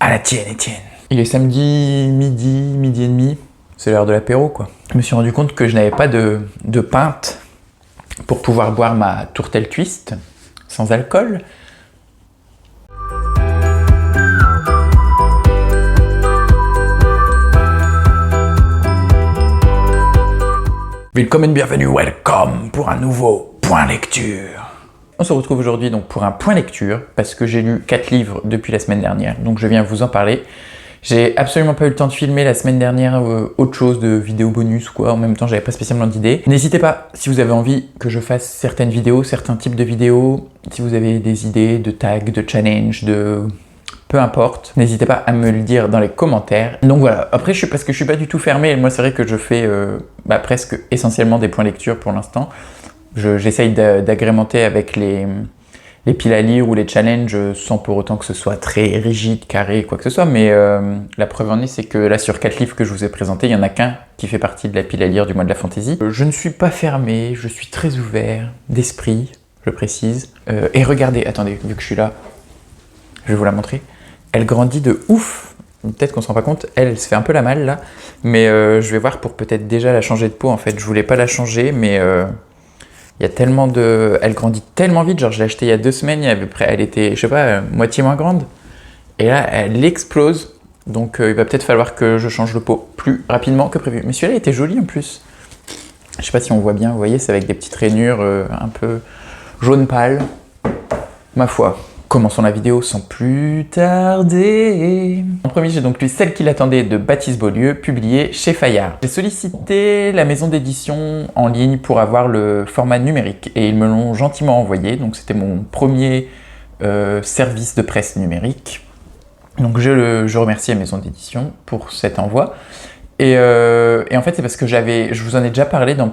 À la tienne, Étienne. Il est samedi midi et demi. C'est l'heure de l'apéro, quoi. Je me suis rendu compte que je n'avais pas de pinte pour pouvoir boire ma tourtelle twist sans alcool. Willkommen, bienvenue, welcome pour un nouveau point lecture. On se retrouve aujourd'hui donc pour un point lecture parce que j'ai lu 4 livres depuis la semaine dernière, donc je viens vous en parler. J'ai absolument pas eu le temps de filmer la semaine dernière autre chose de vidéo bonus ou quoi, en même temps j'avais pas spécialement d'idées. N'hésitez pas, si vous avez envie que je fasse certaines vidéos, certains types de vidéos, si vous avez des idées de tags, de challenge, de... peu importe, n'hésitez pas à me le dire dans les commentaires. Donc voilà, après parce que je suis pas du tout fermé, et moi c'est vrai que je fais presque essentiellement des points lecture pour l'instant. J'essaye d'agrémenter avec les piles à lire ou les challenges sans pour autant que ce soit très rigide, carré, quoi que ce soit, mais la preuve en est, c'est que là sur 4 livres que je vous ai présentés, il n'y en a qu'un qui fait partie de la pile à lire du mois de la fantaisie. Je ne suis pas fermé, je suis très ouvert d'esprit, je précise. Et regardez, attendez, vu que je suis là, je vais vous la montrer. Elle grandit de ouf. Peut-être qu'on se rend pas compte, elle se fait un peu la malle là, mais je vais voir pour peut-être déjà la changer de peau en fait. Je voulais pas la changer, mais il y a tellement de... Elle grandit tellement vite, genre je l'ai achetée il y a 2 semaines, elle était, je sais pas, moitié moins grande. Et là, elle explose, donc il va peut-être falloir que je change le pot plus rapidement que prévu. Mais celui-là était joli en plus. Je sais pas si on voit bien, vous voyez, c'est avec des petites rainures un peu jaune pâle. Ma foi. Commençons la vidéo sans plus tarder. En premier, j'ai donc lu Celle qui l'attendait de Baptiste Beaulieu, publié chez Fayard. J'ai sollicité la maison d'édition en ligne pour avoir le format numérique et ils me l'ont gentiment envoyé. Donc c'était mon premier service de presse numérique. Donc je remercie la maison d'édition pour cet envoi. Et en fait, c'est parce que je vous en ai déjà parlé dans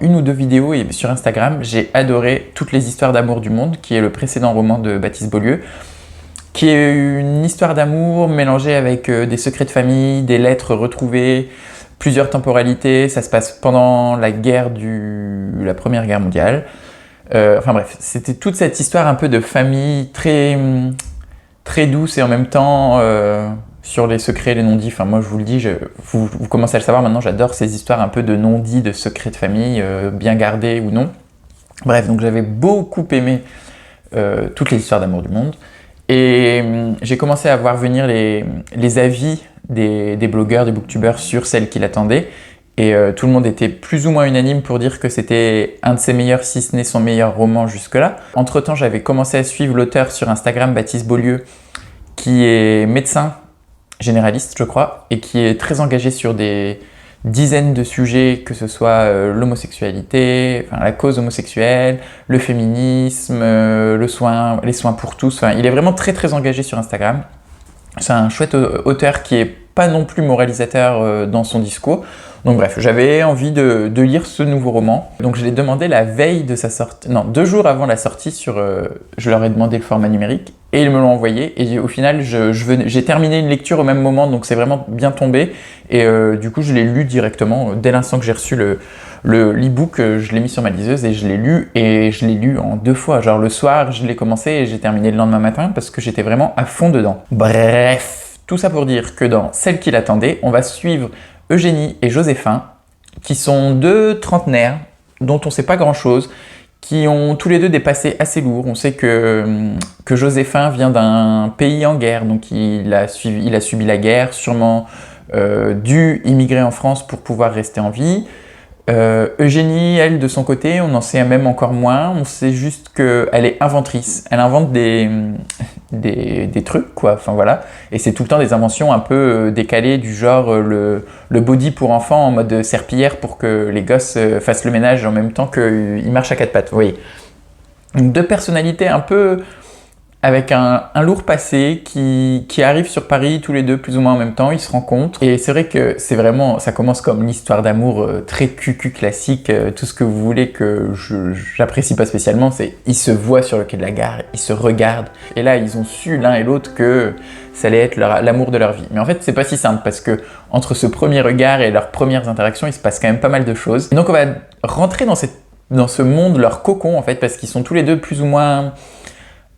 une ou deux vidéos et sur Instagram, j'ai adoré Toutes les histoires d'amour du monde, qui est le précédent roman de Baptiste Beaulieu, qui est une histoire d'amour mélangée avec des secrets de famille, des lettres retrouvées, plusieurs temporalités. Ça se passe pendant la Première Guerre mondiale. Enfin bref, c'était toute cette histoire un peu de famille très, très douce et en même temps... sur les secrets, les non-dits, enfin moi je vous le dis, vous commencez à le savoir maintenant, j'adore ces histoires un peu de non-dits, de secrets de famille, bien gardés ou non. Bref, donc j'avais beaucoup aimé toutes les histoires d'amour du monde. Et j'ai commencé à voir venir les avis des blogueurs, des booktubeurs sur Celle qui l'attendait. Et tout le monde était plus ou moins unanime pour dire que c'était un de ses meilleurs, si ce n'est son meilleur roman jusque-là. Entre-temps, j'avais commencé à suivre l'auteur sur Instagram, Baptiste Beaulieu, qui est médecin, généraliste je crois, et qui est très engagé sur des dizaines de sujets, que ce soit l'homosexualité, enfin, la cause homosexuelle, le féminisme, les soins pour tous, enfin, il est vraiment très très engagé sur Instagram. C'est un chouette auteur qui est pas non plus moralisateur dans son discours. Donc bref, j'avais envie de lire ce nouveau roman. Donc je l'ai demandé la veille de sa sortie, non, 2 jours avant la sortie je leur ai demandé le format numérique et ils me l'ont envoyé. Et au final, j'ai terminé une lecture au même moment, donc c'est vraiment bien tombé. Et du coup, je l'ai lu directement. Dès l'instant que j'ai reçu l'e-book, je l'ai mis sur ma liseuse et je l'ai lu en 2 fois. Genre le soir, je l'ai commencé et j'ai terminé le lendemain matin parce que j'étais vraiment à fond dedans. Bref, tout ça pour dire que dans Celle qui l'attendait, on va suivre Eugénie et Joséphin, qui sont 2 trentenaires dont on ne sait pas grand-chose, qui ont tous les 2 des passés assez lourds. On sait que Joséphin vient d'un pays en guerre, donc il a subi la guerre, sûrement dû immigrer en France pour pouvoir rester en vie. Eugénie, elle, de son côté, on en sait même encore moins. On sait juste qu'elle est inventrice. Elle invente des trucs, quoi. Enfin voilà. Et c'est tout le temps des inventions un peu décalées, du genre le body pour enfants en mode serpillière pour que les gosses fassent le ménage en même temps qu'ils marchent à 4 pattes. Vous voyez. Donc 2 personnalités un peu avec un lourd passé qui arrivent sur Paris tous les 2 plus ou moins en même temps, ils se rencontrent. Et c'est vrai que ça commence comme l'histoire d'amour très cucu classique, tout ce que vous voulez que j'apprécie pas spécialement, c'est ils se voient sur le quai de la gare, ils se regardent. Et là, ils ont su l'un et l'autre que ça allait être l'amour de leur vie. Mais en fait, c'est pas si simple parce que entre ce premier regard et leurs premières interactions, il se passe quand même pas mal de choses. Et donc on va rentrer dans ce monde, leur cocon en fait, parce qu'ils sont tous les 2 plus ou moins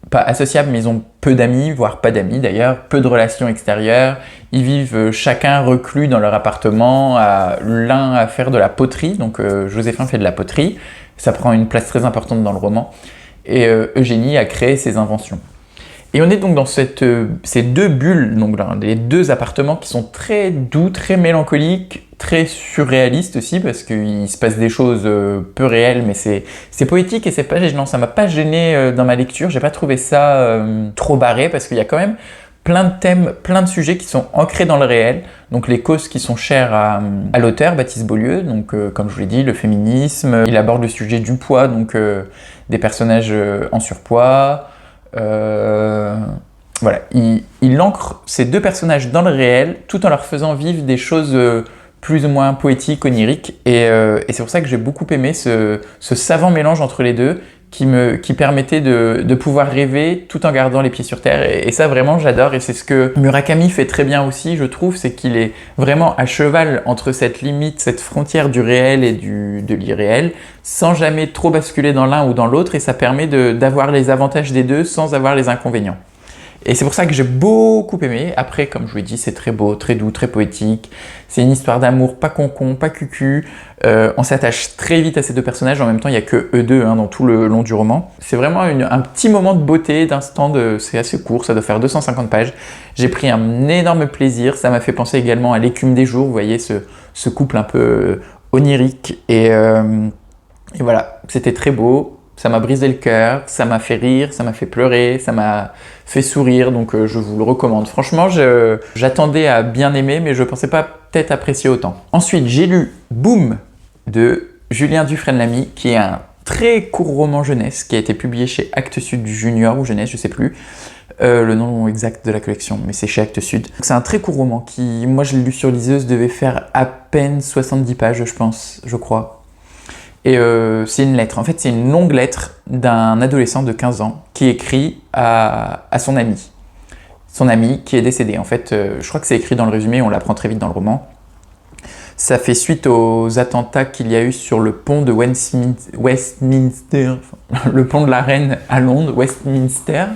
pas associables, mais ils ont peu d'amis, voire pas d'amis d'ailleurs, peu de relations extérieures. Ils vivent chacun reclus dans leur appartement, l'un à faire de la poterie, donc Joséphin fait de la poterie, ça prend une place très importante dans le roman, et Eugénie a créé ses inventions. Et on est donc dans ces deux bulles, donc les deux appartements qui sont très doux, très mélancoliques, très surréalistes aussi, parce qu'il se passe des choses peu réelles, mais c'est poétique et c'est pas gênant. Ça m'a pas gêné dans ma lecture, j'ai pas trouvé ça trop barré, parce qu'il y a quand même plein de thèmes, plein de sujets qui sont ancrés dans le réel, donc les causes qui sont chères à l'auteur, Baptiste Beaulieu, donc comme je vous l'ai dit, le féminisme, il aborde le sujet du poids, donc des personnages en surpoids, voilà, il ancre ces deux personnages dans le réel tout en leur faisant vivre des choses plus ou moins poétiques, oniriques, et c'est pour ça que j'ai beaucoup aimé ce savant mélange entre les deux qui permettait de pouvoir rêver tout en gardant les pieds sur terre, et ça vraiment j'adore, et c'est ce que Murakami fait très bien aussi, je trouve, c'est qu'il est vraiment à cheval entre cette limite, cette frontière du réel et de l'irréel, sans jamais trop basculer dans l'un ou dans l'autre, et ça permet d'avoir les avantages des deux sans avoir les inconvénients. Et c'est pour ça que j'ai beaucoup aimé. Après, comme je vous l'ai dit, c'est très beau, très doux, très poétique. C'est une histoire d'amour, pas concon, pas cucu. On s'attache très vite à ces deux personnages. En même temps, il n'y a que eux deux dans tout le long du roman. C'est vraiment un petit moment de beauté, d'instant. C'est assez court, ça doit faire 250 pages. J'ai pris un énorme plaisir. Ça m'a fait penser également à L'écume des jours. Vous voyez, ce couple un peu onirique. Et voilà, c'était très beau. Ça m'a brisé le cœur, ça m'a fait rire, ça m'a fait pleurer, ça m'a fait sourire, donc je vous le recommande. Franchement, j'attendais à bien aimer, mais je pensais pas peut-être apprécier autant. Ensuite, j'ai lu Boom de Julien Dufresne-Lamy, qui est un très court roman jeunesse, qui a été publié chez Actes Sud Junior ou Jeunesse, je sais plus le nom exact de la collection, mais c'est chez Actes Sud. C'est un très court roman qui, moi je l'ai lu sur liseuse, devait faire à peine 70 pages, je crois. Et c'est une lettre, en fait c'est une longue lettre d'un adolescent de 15 ans qui écrit à son ami. Son ami qui est décédé. En fait, je crois que c'est écrit dans le résumé, on l'apprend très vite dans le roman. Ça fait suite aux attentats qu'il y a eu sur le pont de Westminster, le pont de la Reine à Londres, Westminster.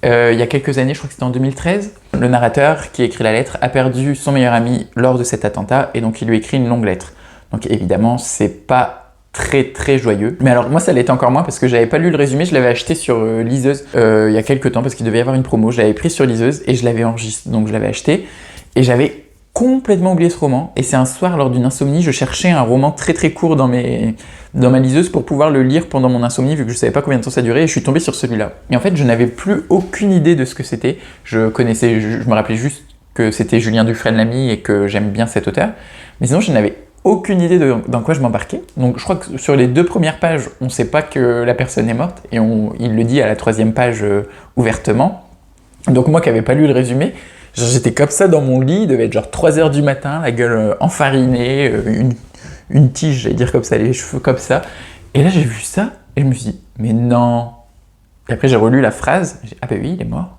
Il y a quelques années, je crois que c'était en 2013, le narrateur qui écrit la lettre a perdu son meilleur ami lors de cet attentat et donc il lui écrit une longue lettre. Donc évidemment, c'est pas très joyeux. Mais alors moi ça l'était encore moins parce que j'avais pas lu le résumé, je l'avais acheté sur liseuse il y a quelques temps parce qu'il devait y avoir une promo, je l'avais pris sur liseuse et je l'avais enregistré, donc je l'avais acheté et j'avais complètement oublié ce roman et c'est un soir lors d'une insomnie, je cherchais un roman très court dans ma liseuse pour pouvoir le lire pendant mon insomnie vu que je savais pas combien de temps ça durait et je suis tombé sur celui-là. Et en fait je n'avais plus aucune idée de ce que c'était, je me rappelais juste que c'était Julien Dufresne-Lamy et que j'aime bien cet auteur, mais sinon je n'avais aucune idée dans quoi je m'embarquais. Donc je crois que sur les 2 premières pages, on ne sait pas que la personne est morte, et il le dit à la 3e page ouvertement. Donc moi qui n'avais pas lu le résumé, j'étais comme ça dans mon lit, il devait être genre 3h du matin, la gueule enfarinée, une tige, j'allais dire comme ça, les cheveux comme ça. Et là j'ai vu ça, et je me suis dit, mais non. Et après j'ai relu la phrase, j'ai dit, ah bah oui, il est mort.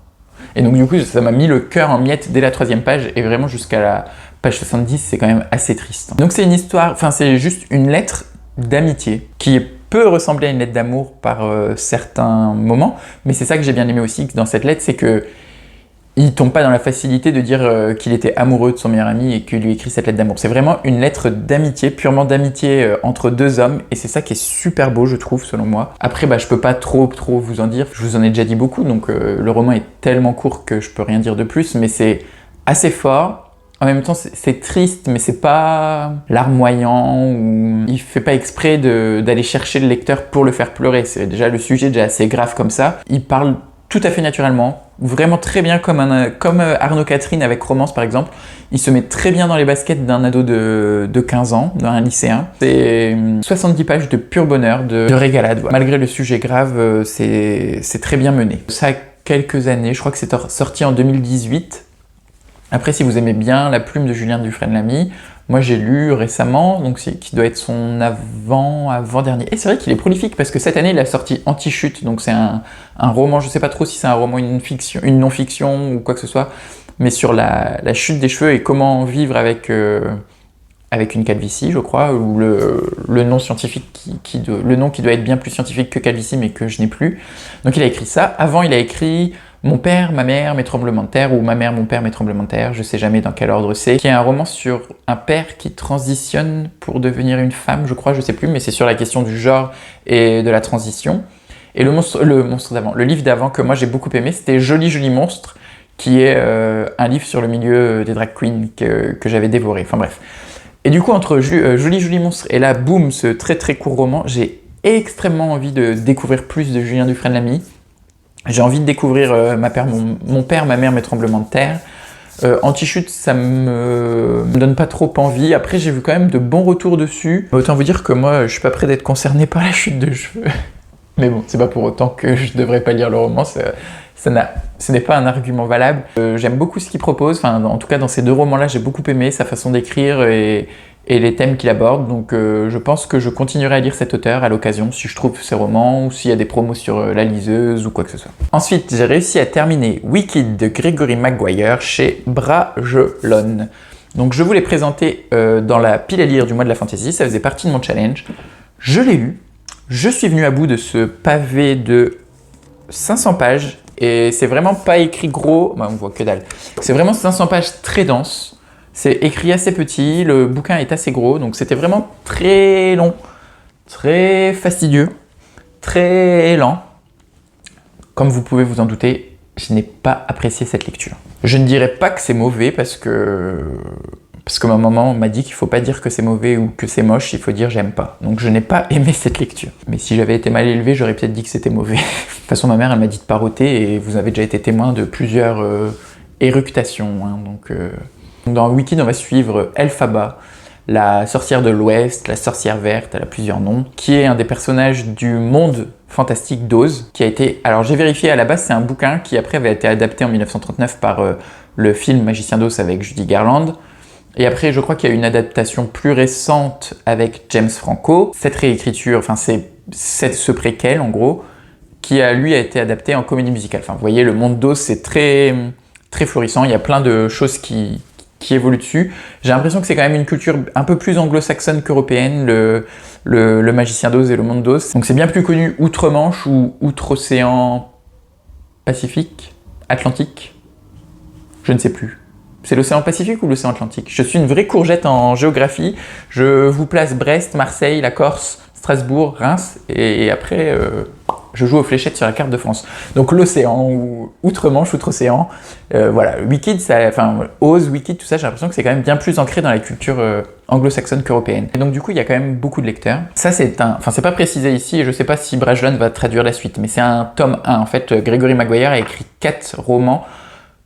Et donc du coup ça m'a mis le cœur en miettes dès la 3e page, et vraiment jusqu'à la page 70, c'est quand même assez triste. Donc c'est une histoire, enfin c'est juste une lettre d'amitié qui peut ressembler à une lettre d'amour par certains moments, mais c'est ça que j'ai bien aimé aussi dans cette lettre, c'est que il tombe pas dans la facilité de dire qu'il était amoureux de son meilleur ami et qu'il lui écrit cette lettre d'amour. C'est vraiment une lettre d'amitié, purement d'amitié entre 2 hommes, et c'est ça qui est super beau, je trouve, selon moi. Après, je peux pas trop vous en dire, je vous en ai déjà dit beaucoup, donc le roman est tellement court que je peux rien dire de plus, mais c'est assez fort. En même temps, c'est triste, mais c'est pas larmoyant, ou il fait pas exprès d'aller chercher le lecteur pour le faire pleurer. C'est déjà le sujet déjà assez grave comme ça. Il parle tout à fait naturellement, vraiment très bien comme Arnaud Catherine avec Romance par exemple. Il se met très bien dans les baskets d'un ado de 15 ans, d'un lycéen. C'est 70 pages de pur bonheur, de régalade. Malgré le sujet grave, c'est très bien mené. Ça a quelques années, je crois que c'est sorti en 2018. Après, si vous aimez bien La plume de Julien Dufresne-Lamy, moi j'ai lu récemment, donc qui doit être son avant-dernier. Et c'est vrai qu'il est prolifique parce que cette année il a sorti Anti-chute, donc c'est un roman, je sais pas trop si c'est un roman, une non-fiction ou quoi que ce soit, mais sur la chute des cheveux et comment vivre avec avec une calvitie, je crois, ou le nom scientifique le nom qui doit être bien plus scientifique que calvitie, mais que je n'ai plus. Donc il a écrit ça. Avant, il a écrit Mon père, ma mère, mes tremblements de terre, ou Ma mère, mon père, mes tremblements de terre, je sais jamais dans quel ordre c'est, qui est un roman sur un père qui transitionne pour devenir une femme, je crois, je sais plus, mais c'est sur la question du genre et de la transition. Et le livre d'avant que moi j'ai beaucoup aimé, c'était Joli Joli Monstre, qui est un livre sur le milieu des drag queens que j'avais dévoré. Enfin bref. Et du coup, entre Joli Joli Monstre et là, boum, ce très très court roman, j'ai extrêmement envie de découvrir plus de Julien Dufresne-Lamy. J'ai envie de découvrir mon père, ma mère, mes tremblements de terre. Anti-chute, ça me donne pas trop envie. Après, j'ai vu quand même de bons retours dessus. Autant vous dire que moi, je suis pas prêt d'être concerné par la chute de cheveux. Mais bon, c'est pas pour autant que je devrais pas lire le roman. Ce n'est pas un argument valable. J'aime beaucoup ce qu'il propose. Enfin, en tout cas, dans ces deux romans-là, j'ai beaucoup aimé sa façon d'écrire et les thèmes qu'il aborde. Donc, je pense que je continuerai à lire cet auteur à l'occasion, si je trouve ses romans ou s'il y a des promos sur La Liseuse ou quoi que ce soit. Ensuite, j'ai réussi à terminer Wicked de Gregory Maguire chez Bragelonne. Donc, je vous l'ai présenté dans la pile à lire du mois de la fantasy. Ça faisait partie de mon challenge. Je l'ai lu. Je suis venu à bout de ce pavé de 500 pages et c'est vraiment pas écrit gros, on voit que dalle. C'est vraiment 500 pages très denses, c'est écrit assez petit, le bouquin est assez gros, donc c'était vraiment très long, très fastidieux, très lent. Comme vous pouvez vous en douter, je n'ai pas apprécié cette lecture. Je ne dirais pas que c'est mauvais parce que ma maman m'a dit qu'il ne faut pas dire que c'est mauvais ou que c'est moche, il faut dire j'aime pas. Donc je n'ai pas aimé cette lecture. Mais si j'avais été mal élevé, j'aurais peut-être dit que c'était mauvais. De toute façon, ma mère, elle m'a dit de pas roter et vous avez déjà été témoin de plusieurs éructations. Hein, donc, dans Wicked, on va suivre Elphaba, la sorcière de l'Ouest, la sorcière verte, elle a plusieurs noms, qui est un des personnages du monde fantastique d'Oz, qui a été... Alors j'ai vérifié, à la base c'est un bouquin qui après avait été adapté en 1939 par le film Magicien d'Oz avec Judy Garland. Et après, je crois qu'il y a une adaptation plus récente avec James Franco. Cette réécriture, enfin ce préquel en gros, qui a été adapté en comédie musicale. Enfin, vous voyez, le monde d'Oz, c'est très, très florissant. Il y a plein de choses qui évoluent dessus. J'ai l'impression que c'est quand même une culture un peu plus anglo-saxonne qu'européenne, le Magicien d'Oz et le monde d'Oz. Donc c'est bien plus connu outre-Manche ou outre-océan Pacifique, Atlantique, je ne sais plus. C'est l'océan Pacifique ou l'océan Atlantique? Je suis une vraie courgette en géographie. Je vous place Brest, Marseille, la Corse, Strasbourg, Reims, et après, je joue aux fléchettes sur la carte de France. Donc l'océan, ou outre-Manche, outre-océan. Voilà, Wicked, Oz, Wicked, tout ça, j'ai l'impression que c'est quand même bien plus ancré dans la culture anglo-saxonne qu'européenne. Et donc du coup, il y a quand même beaucoup de lecteurs. Ça, c'est pas précisé ici, et je sais pas si Bragelonne va traduire la suite, mais c'est un tome 1. En fait, Gregory Maguire a écrit 4 romans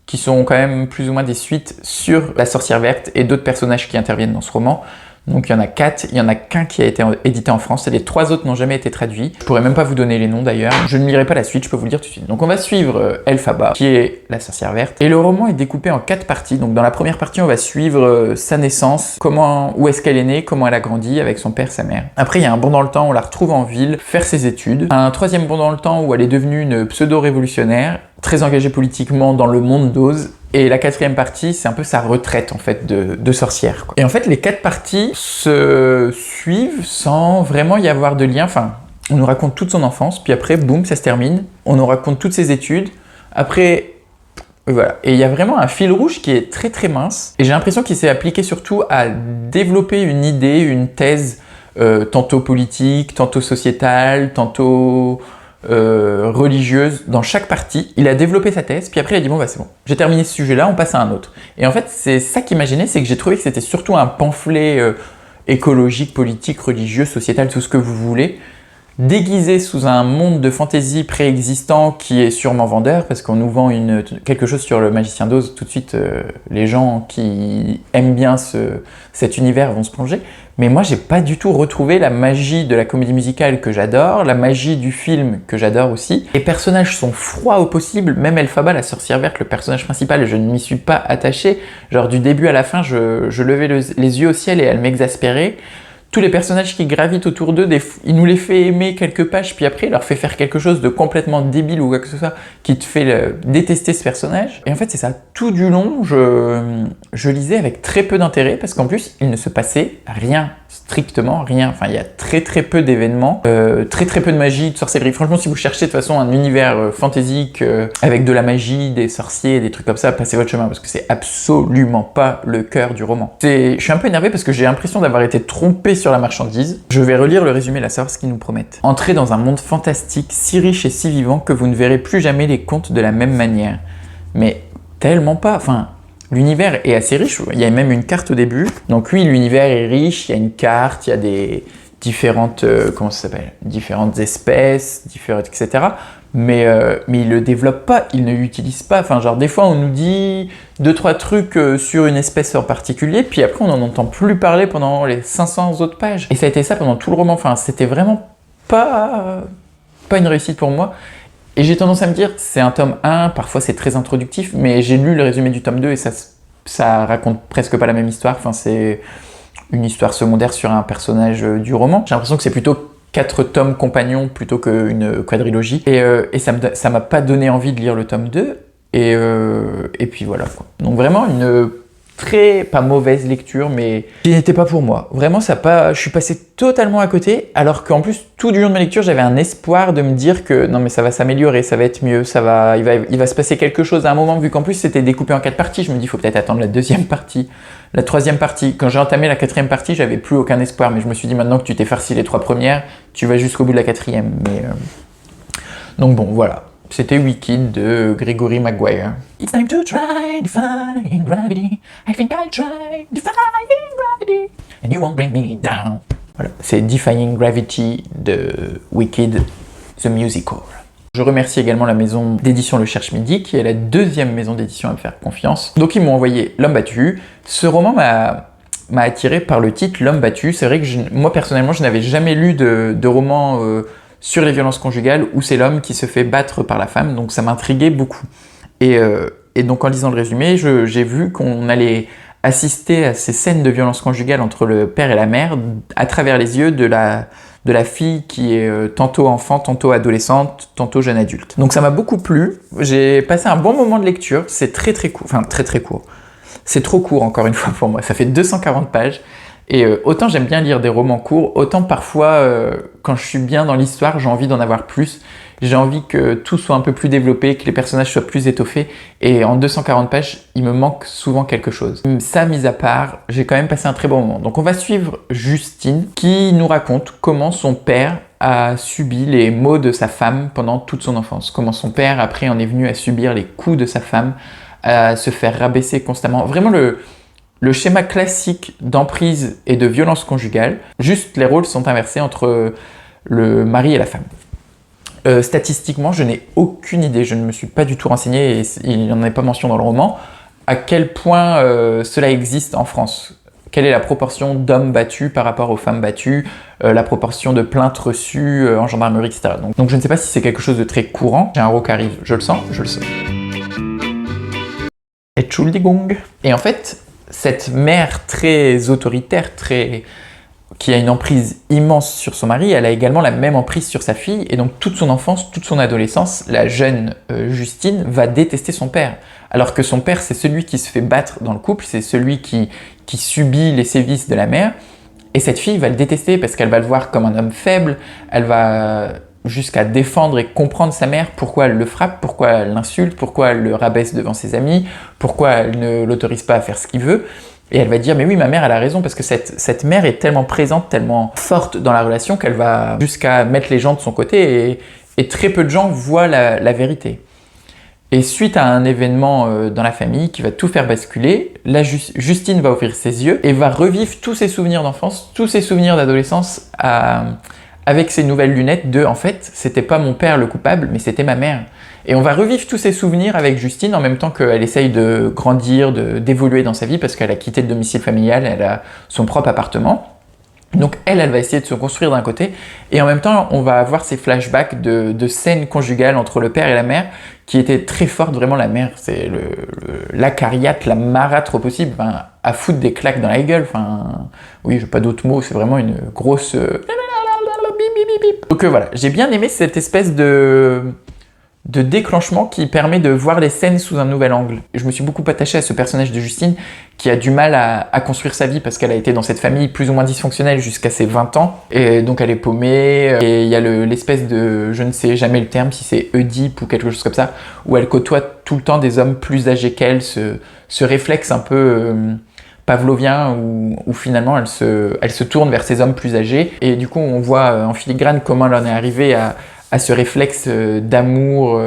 qui sont quand même plus ou moins des suites sur la sorcière verte et d'autres personnages qui interviennent dans ce roman. Donc il y en a 4, il y en a qu'un qui a été édité en France et les 3 autres n'ont jamais été traduits. Je pourrais même pas vous donner les noms d'ailleurs. Je ne lirai pas la suite, je peux vous le dire tout de suite. Donc on va suivre Elphaba, qui est la sorcière verte. Et le roman est découpé en 4 parties. Donc dans la première partie, on va suivre sa naissance, où est-ce qu'elle est née, comment elle a grandi avec son père, sa mère. Après il y a un bond dans le temps, on la retrouve en ville, faire ses études. Un troisième bond dans le temps où elle est devenue une pseudo-révolutionnaire, très engagée politiquement dans le monde d'Oz. Et la 4e partie, c'est un peu sa retraite en fait de sorcière, quoi. Et en fait, les 4 parties se suivent sans vraiment y avoir de lien. Enfin, on nous raconte toute son enfance, puis après, boum, ça se termine. On nous raconte toutes ses études. Après, voilà. Et il y a vraiment un fil rouge qui est très très mince. Et j'ai l'impression qu'il s'est appliqué surtout à développer une idée, une thèse, tantôt politique, tantôt sociétale, tantôt religieuse dans chaque partie. Il a développé sa thèse, puis après il a dit bon bah c'est bon, j'ai terminé ce sujet-là, on passe à un autre. Et en fait c'est ça qui m'a gêné, c'est que j'ai trouvé que c'était surtout un pamphlet écologique, politique, religieux, sociétal, tout ce que vous voulez, déguisé sous un monde de fantasy préexistant qui est sûrement vendeur, parce qu'on nous vend quelque chose sur le Magicien d'Oz, tout de suite les gens qui aiment bien cet univers vont se plonger. Mais moi j'ai pas du tout retrouvé la magie de la comédie musicale que j'adore, la magie du film que j'adore aussi. Les personnages sont froids au possible, même Elphaba, la sorcière verte, le personnage principal, je ne m'y suis pas attaché. Genre du début à la fin, je levais les yeux au ciel et elle m'exaspérait. tous les personnages qui gravitent autour d'eux, il nous les fait aimer quelques pages, puis après il leur fait faire quelque chose de complètement débile ou quoi que ce soit, qui te fait détester ce personnage. Et en fait c'est ça, tout du long, je lisais avec très peu d'intérêt, parce qu'en plus il ne se passait rien, strictement rien. Enfin il y a très peu d'événements, très peu de magie, de sorcellerie. Franchement si vous cherchez de toute façon un univers fantaisique, avec de la magie, des sorciers, des trucs comme ça, passez votre chemin, parce que c'est absolument pas le cœur du roman. Je suis un peu énervé parce que j'ai l'impression d'avoir été trompé sur la marchandise. Je vais relire le résumé là, savoir ce qu'ils nous promettent. Entrez dans un monde fantastique, si riche et si vivant que vous ne verrez plus jamais les contes de la même manière. Mais tellement pas, enfin, l'univers est assez riche, il y a même une carte au début. Donc oui, l'univers est riche, il y a une carte, il y a des différentes, comment ça s'appelle, différentes espèces, etc. Mais il le développe pas, il ne l'utilise pas. Enfin, genre, des fois, on nous dit 2-3 trucs sur une espèce en particulier, puis après, on n'en entend plus parler pendant les 500 autres pages. Et ça a été ça pendant tout le roman. Enfin, c'était vraiment pas une réussite pour moi. Et j'ai tendance à me dire, c'est un tome 1, parfois c'est très introductif, mais j'ai lu le résumé du tome 2 et ça raconte presque pas la même histoire. Enfin, c'est une histoire secondaire sur un personnage du roman. J'ai l'impression que c'est plutôt 4 tomes compagnons plutôt qu'une quadrilogie. Et ça m'a pas donné envie de lire le tome 2. Et puis voilà, quoi. Donc vraiment une pas mauvaise lecture, mais qui n'était pas pour moi. Vraiment, je suis passé totalement à côté, alors qu'en plus, tout du long de ma lecture, j'avais un espoir de me dire que non mais ça va s'améliorer, ça va être mieux, il va se passer quelque chose à un moment, vu qu'en plus c'était découpé en 4 parties. Je me dis, il faut peut-être attendre la deuxième partie, la troisième partie. Quand j'ai entamé la 4e partie, j'avais plus aucun espoir, mais je me suis dit, maintenant que tu t'es farci les 3 premières, tu vas jusqu'au bout de la 4e. Donc bon, voilà. C'était Wicked de Gregory Maguire. It's time to try defying gravity. I think I'll try defying gravity. And you won't bring me down. Voilà, c'est Defying Gravity de Wicked, the musical. Je remercie également la maison d'édition Le Cherche Midi, qui est la 2e maison d'édition à me faire confiance. Donc ils m'ont envoyé L'Homme Battu. Ce roman m'a attiré par le titre L'Homme Battu. C'est vrai que moi personnellement, je n'avais jamais lu de roman sur les violences conjugales où c'est l'homme qui se fait battre par la femme, donc ça m'intriguait beaucoup. Et donc en lisant le résumé, j'ai vu qu'on allait assister à ces scènes de violence conjugale entre le père et la mère à travers les yeux de la fille qui est tantôt enfant, tantôt adolescente, tantôt jeune adulte. Donc ça m'a beaucoup plu, j'ai passé un bon moment de lecture, c'est très court, enfin très court. C'est trop court encore une fois pour moi, ça fait 240 pages. Et autant j'aime bien lire des romans courts, autant parfois, quand je suis bien dans l'histoire, j'ai envie d'en avoir plus. J'ai envie que tout soit un peu plus développé, que les personnages soient plus étoffés. Et en 240 pages, il me manque souvent quelque chose. Ça, mis à part, j'ai quand même passé un très bon moment. Donc on va suivre Justine, qui nous raconte comment son père a subi les maux de sa femme pendant toute son enfance. Comment son père, après, en est venu à subir les coups de sa femme, à se faire rabaisser constamment. Vraiment le schéma classique d'emprise et de violence conjugale, juste les rôles sont inversés entre le mari et la femme. Statistiquement, je n'ai aucune idée, je ne me suis pas du tout renseigné, et il n'y en a pas mention dans le roman, à quel point cela existe en France. Quelle est la proportion d'hommes battus par rapport aux femmes battues, la proportion de plaintes reçues en gendarmerie, etc. Donc je ne sais pas si c'est quelque chose de très courant. J'ai un roc qui arrive, je le sens. Entschuldigung. Et en fait, cette mère très autoritaire, qui a une emprise immense sur son mari, elle a également la même emprise sur sa fille, et donc toute son enfance, toute son adolescence, la jeune Justine va détester son père. Alors que son père, c'est celui qui se fait battre dans le couple, c'est celui qui subit les sévices de la mère, et cette fille va le détester parce qu'elle va le voir comme un homme faible, elle va jusqu'à défendre et comprendre sa mère, pourquoi elle le frappe, pourquoi elle l'insulte, pourquoi elle le rabaisse devant ses amis, pourquoi elle ne l'autorise pas à faire ce qu'il veut. Et elle va dire, mais oui, ma mère, elle a raison, parce que cette mère est tellement présente, tellement forte dans la relation qu'elle va jusqu'à mettre les gens de son côté, et très peu de gens voient la vérité. Et suite à un événement dans la famille qui va tout faire basculer, Justine va ouvrir ses yeux et va revivre tous ses souvenirs d'enfance, tous ses souvenirs d'adolescence avec ses nouvelles lunettes de, en fait, c'était pas mon père le coupable, mais c'était ma mère. Et on va revivre tous ses souvenirs avec Justine en même temps qu'elle essaye de grandir, d'évoluer dans sa vie parce qu'elle a quitté le domicile familial, elle a son propre appartement. Donc elle va essayer de se construire d'un côté, et en même temps, on va avoir ces flashbacks de scènes conjugales entre le père et la mère, qui étaient très fortes. Vraiment, la mère, c'est l'acariate, la marâtre au possible, enfin, à foutre des claques dans la gueule. Enfin, oui, j'ai pas d'autres mots, c'est vraiment une grosse... Donc voilà, j'ai bien aimé cette espèce de déclenchement qui permet de voir les scènes sous un nouvel angle. Je me suis beaucoup attaché à ce personnage de Justine qui a du mal à construire sa vie parce qu'elle a été dans cette famille plus ou moins dysfonctionnelle jusqu'à ses 20 ans. Et donc elle est paumée, et il y a l'espèce de, je ne sais jamais le terme, si c'est Oedipe ou quelque chose comme ça, où elle côtoie tout le temps des hommes plus âgés qu'elle, ce réflexe un peu... pavlovien où finalement elle se tourne vers ces hommes plus âgés, et du coup on voit en filigrane comment elle en est arrivée à ce réflexe d'amour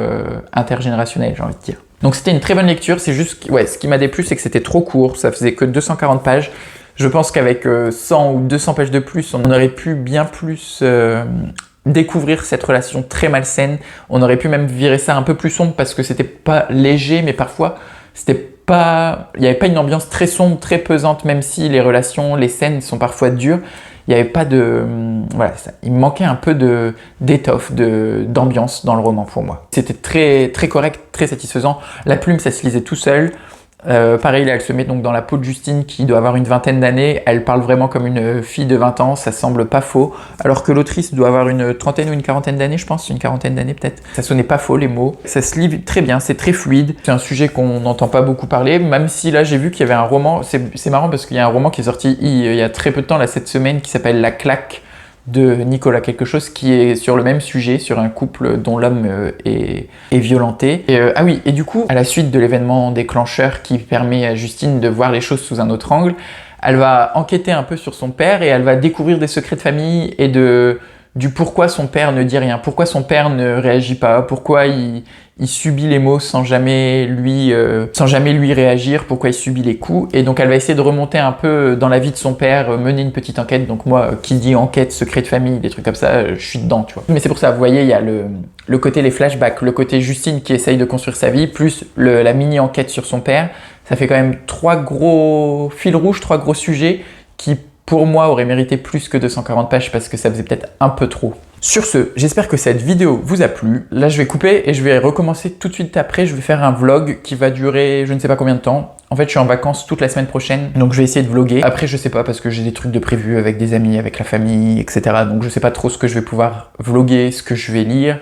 intergénérationnel, j'ai envie de dire. Donc c'était une très bonne lecture, c'est juste, ouais, ce qui m'a déplu c'est que c'était trop court, ça faisait que 240 pages. Je pense qu'avec 100 ou 200 pages de plus, on aurait pu bien plus découvrir cette relation très malsaine. On aurait pu même virer ça un peu plus sombre parce que c'était pas léger, mais parfois c'était pas... il n'y avait pas une ambiance très sombre, très pesante, même si les relations, les scènes sont parfois dures. Il n'y avait pas de... voilà, il me manquait un peu d'étoffe, d'ambiance dans le roman pour moi. C'était très, très correct, très satisfaisant. La plume, ça se lisait tout seul. Pareil, là, elle se met donc dans la peau de Justine qui doit avoir une vingtaine d'années. Elle parle vraiment comme une fille de 20 ans, ça semble pas faux. Alors que l'autrice doit avoir une trentaine ou une quarantaine d'années, je pense, une quarantaine d'années peut-être. Ça sonnait pas faux les mots. Ça se lit très bien, c'est très fluide. C'est un sujet qu'on n'entend pas beaucoup parler, même si là j'ai vu qu'il y avait un roman. C'est marrant parce qu'il y a un roman qui est sorti il y a très peu de temps, là, cette semaine, qui s'appelle La Claque de Nicolas quelque chose, qui est sur le même sujet, sur un couple dont l'homme est violenté. Et, ah oui, et du coup, à la suite de l'événement déclencheur qui permet à Justine de voir les choses sous un autre angle, elle va enquêter un peu sur son père et elle va découvrir des secrets de famille et du pourquoi son père ne dit rien, pourquoi son père ne réagit pas, pourquoi il subit les maux sans jamais lui réagir, pourquoi il subit les coups. Et donc elle va essayer de remonter un peu dans la vie de son père, mener une petite enquête. Donc moi, qui dit enquête, secret de famille, des trucs comme ça, je suis dedans, tu vois. Mais c'est pour ça, vous voyez, il y a le côté les flashbacks, le côté Justine qui essaye de construire sa vie, plus la mini-enquête sur son père. Ça fait quand même 3 gros fils rouges, 3 gros sujets qui, pour moi, auraient mérité plus que 240 pages parce que ça faisait peut-être un peu trop. Sur ce, j'espère que cette vidéo vous a plu. Là, je vais couper et je vais recommencer tout de suite après. Je vais faire un vlog qui va durer je ne sais pas combien de temps. En fait, je suis en vacances toute la semaine prochaine, donc je vais essayer de vlogger. Après, je sais pas parce que j'ai des trucs de prévu avec des amis, avec la famille, etc. Donc je sais pas trop ce que je vais pouvoir vlogger, ce que je vais lire.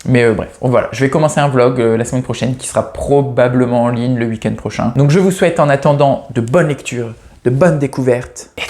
Mais bref, voilà, je vais commencer un vlog la semaine prochaine qui sera probablement en ligne le week-end prochain. Donc je vous souhaite en attendant de bonnes lectures, de bonnes découvertes et